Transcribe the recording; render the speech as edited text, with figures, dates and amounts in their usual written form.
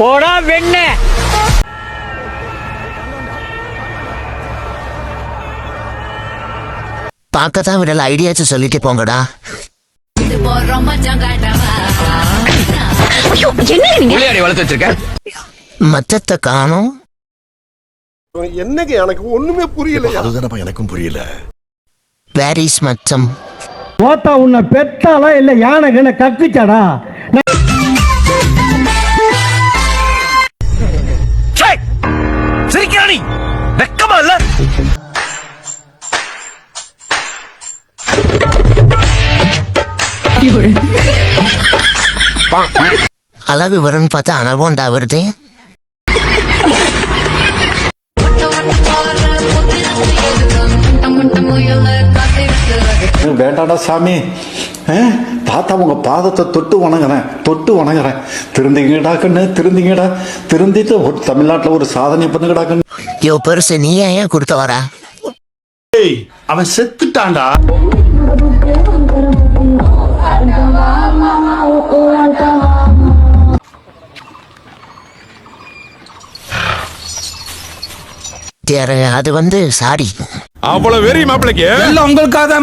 போடா வெண்ணே. பார்க்கத்தான் விடல, ஐடியாச்சும் சொல்லிட்டு போங்கடா. வளர்த்து வச்சிருக்க மச்சத்தை காணோம். என்னங்க எனக்கு ஒண்ணுமே புரியல. அதுதானப்பா எனக்கும் புரியல. வேர் இஸ் மச்சம்? மோத்தா உன்னை பெத்தாலா இல்ல யானை கண்ண கக்குச்சாடா? சிரிக்கிறானி வெக்கமா இல்ல? அழகு வரும்னு பார்த்தா அனல்வோண்டா வருது. வேண்டாடா சாமி, தாத்தா உங்க பாதத்தை தொட்டு வணங்குறேன். திருந்திங்கடா கண்ணு, திருந்திட்டு தமிழ்நாட்டுல ஒரு சாதனை பண்ணுங்கடா கண்ணு. யோ பெருசு, நீ ஏன் கொடுத்த வரா? அவன் செத்துட்டான்டா. அது வந்து சாரி. அவ்வளவு வெறி மாப்பிளைக்கு உங்களுக்காக